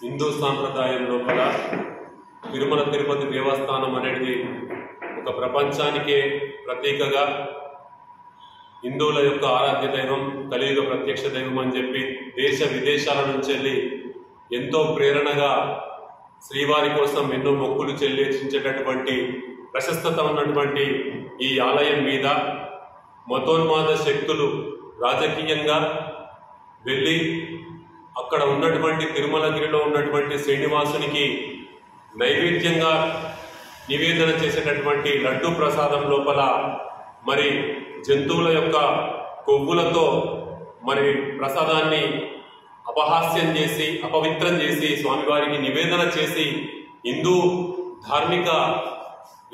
హిందూ సాంప్రదాయం లోపల తిరుమల తిరుపతి దేవస్థానం అనేది ఒక ప్రపంచానికే ప్రతీకగా హిందువుల యొక్క ఆరాధ్య దైవం, కలియుగ ప్రత్యక్ష దైవం అని చెప్పి దేశ విదేశాల నుంచి వెళ్ళి ఎంతో ప్రేరణగా శ్రీవారి కోసం ఎన్నో మొక్కులు చెల్లించేటటువంటి ప్రశస్తత ఉన్నటువంటి ఈ ఆలయం మీద మతోన్మాద శక్తులు రాజకీయంగా వెళ్ళి అక్కడ ఉన్నటువంటి తిరుమలగిరిలో ఉన్నటువంటి శ్రీనివాసునికి నైవేద్యంగా నివేదన చేసేటటువంటి లడ్డు ప్రసాదం లోపల మరి జంతువుల యొక్క కొవ్వులతో మరి ప్రసాదాన్ని అపహాస్యం చేసి అపవిత్రం చేసి స్వామివారికి నివేదన చేసి హిందూ ధార్మిక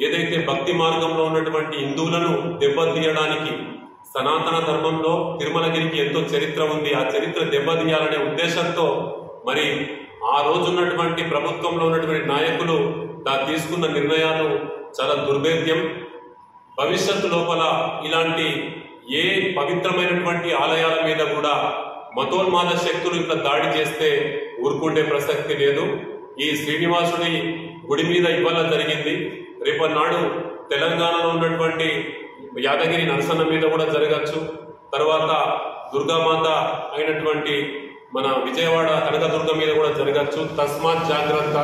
ఏదైతే భక్తి మార్గంలో ఉన్నటువంటి హిందువులను దెబ్బతీయడానికి సనాతన ధర్మంలో తిరుమలగిరికి ఎంతో చరిత్ర ఉంది, ఆ చరిత్ర దెబ్బతీయాలనే ఉద్దేశంతో మరి ఆ రోజు ఉన్నటువంటి ప్రభుత్వంలో ఉన్నటువంటి నాయకులు తీసుకున్న నిర్ణయాలు చాలా దుర్భేద్యం. భవిష్యత్తు లోపల ఇలాంటి ఏ పవిత్రమైనటువంటి ఆలయాల మీద కూడా మతోన్మాద శక్తులు ఇట్లా దాడి చేస్తే ఊరుకుండే ప్రసక్తి లేదు. ఈ శ్రీనివాసుడి గుడి మీద ఇవాళ జరిగింది, రేపన్నాడు తెలంగాణలో ఉన్నటువంటి యాదగిరి నరసన్న మీద కూడా జరగచ్చు, తర్వాత దుర్గామాత అయినటువంటి మన విజయవాడ కనకదుర్గ మీద కూడా జరగచ్చు. తస్మాత్ జాగ్రత్త.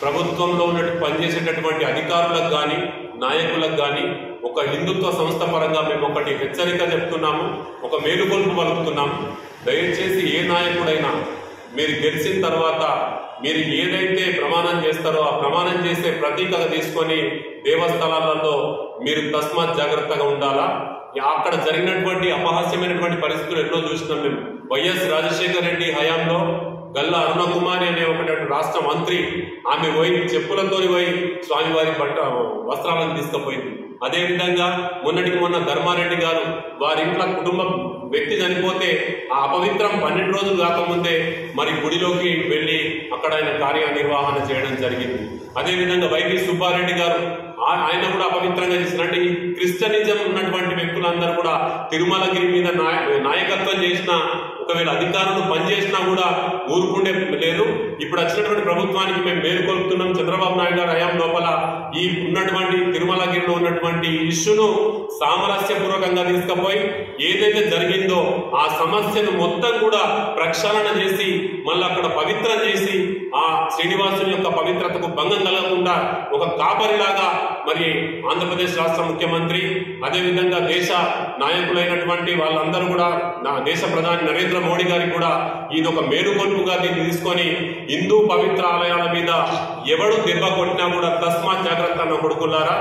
ప్రభుత్వంలో పనిచేసేటటువంటి అధికారులకు కానీ నాయకులకు కానీ ఒక హిందుత్వ సంస్థ పరంగా మేము ఒకటి హెచ్చరిక చెప్తున్నాము, ఒక మేలుకొల్పు పలుకుతున్నాము. దయచేసి ఏ నాయకుడైనా మీరు గెలిచిన తర్వాత మీరు ఏదైతే ప్రమాణం చేస్తారో ఆ ప్రమాణం చేసే ప్రతీకగా తీసుకొని దేవస్థానాలలో మీరు తస్మాత్ జాగ్రత్తగా ఉండాలా. అక్కడ జరిగినటువంటి అపహాస్యమైనటువంటి పరిస్థితులు ఎన్నో చూసినాం మేము. వైఎస్ రాజశేఖర రెడ్డి హయాంలో గల్లా అరుణకుమారి అనే ఒక రాష్ట్ర మంత్రి ఆమె పోయి చెప్పులతో పోయి స్వామివారి వస్త్రాలను తీసుకుపోయింది. అదేవిధంగా మొన్నటికి మొన్న ధర్మారెడ్డి గారు వారి ఇంట్లో కుటుంబం వ్యక్తి చనిపోతే ఆ అపవిత్రం 12 రోజులు కాకముందే మరి గుడిలోకి వెళ్ళి అక్కడ ఆయన కార్యనిర్వహణ చేయడం జరిగింది. అదేవిధంగా వైవి సుబ్బారెడ్డి గారు ఆయన కూడా అపవిత్రంగా చేసినట్టు ఈ క్రిస్టియనిజం ఉన్నటువంటి వ్యక్తులందరూ కూడా తిరుమలగిరి మీద నాయకత్వం చేసిన ఒకవేళ అధికారులు పనిచేసినా కూడా ఊరుకుండే లేదు. ఇప్పుడు వచ్చినటువంటి ప్రభుత్వానికి మేము మేలుకొల్పుతున్నాం. చంద్రబాబు నాయుడు గారు హయాం లోపల ఈ ఉన్నటువంటి తిరుమలగిరిలో ఉన్నటువంటి ఇష్యూను సామరస్యపూర్వకంగా తీసుకుపోయి ఏదైతే జరిగిందో ఆ సమస్యను మొత్తం కూడా ప్రక్షాళన చేసి మళ్ళీ అక్కడ పవిత్రం చేసి ఆ శ్రీనివాసుని యొక్క పవిత్రతకు భంగం కలగకుండా ఒక కాపరిలాగా మరి ఆంధ్రప్రదేశ్ రాష్ట్ర ముఖ్యమంత్రి అదేవిధంగా దేశ నాయకులైనటువంటి వాళ్ళందరూ కూడా దేశ ప్రధాని నరేంద్ర మోడీ గారికి కూడా ఇది ఒక మేలుకొల్పుగా దీన్ని తీసుకొని హిందూ పవిత్ర ఆలయాల మీద ఎవడు దెబ్బ కొట్టినా కూడా తస్మాత్ జాగ్రత్త అన్న కొడుకులారా.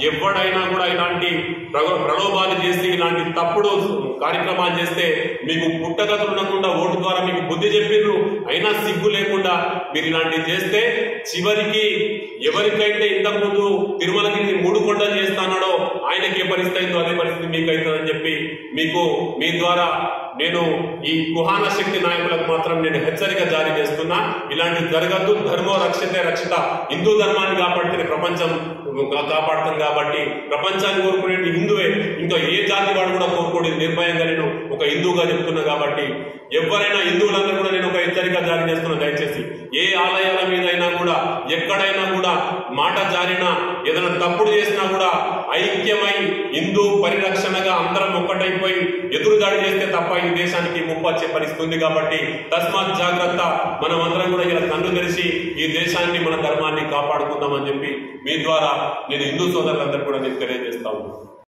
ఎవడైనా కూడా ఇలాంటి ప్రలోభాలు చేసి ఇలాంటి తప్పుడు కార్యక్రమాలు చేస్తే మీకు పుట్టగతులు ఉండకుండా ఓటు ద్వారా మీకు బుద్ధి చెప్పిండ్రు, అయినా సిగ్గు లేకుండా మీరు ఇలాంటివి చేస్తే చివరికి ఎవరికైతే ఇంతకుముందు తిరుమలగిరిని 3 కొండలు చేస్తానో ఆయనకి ఏ పరిస్థితి అయిందో అదే పరిస్థితి మీకు అవుతుందని చెప్పి మీ ద్వారా నేను ఈ కుహాన శక్తి నాయకులకు మాత్రం నేను హెచ్చరిక జారీ చేస్తున్నా. ఇలాంటి జరగద్దు. ధర్మో రక్షితే రక్షిత. హిందూ ధర్మాన్ని కాపాడితే ప్రపంచం కాపాడుతాం కాబట్టి ప్రపంచాన్ని కోరుకునేది హిందువే, ఇంకా ఏ జాతి వాడు కూడా కోరుకోలేదు. నిర్భయంగా నేను ఒక హిందువుగా చెప్తున్నా కాబట్టి ఎవరైనా హిందువులందరూ కూడా నేను ఒక హెచ్చరిక జారీ చేస్తున్నా. దయచేసి ఏ ఆలయాల మీద అయినా కూడా ఎక్కడైనా కూడా మాట జారినా ఏదైనా తప్పుడు చేసినా కూడా ఐక్యమై హిందూ పరిరక్షణగా అందరం ఒక్కటైపోయి ఎదురుదాడి చేస్తే తప్ప ఈ దేశానికి ముప్పు వచ్చే పరిస్థితి ఉంది. కాబట్టి తస్మాత్ జాగ్రత్త. మనం అందరం కూడా ఇలా కన్ను తెరిచి ఈ దేశాన్ని మన ధర్మాన్ని కాపాడుకుందామని చెప్పి మీ ద్వారా నేను హిందూ సోదరులందరూ కూడా నేను తెలియజేస్తా ఉన్నాను.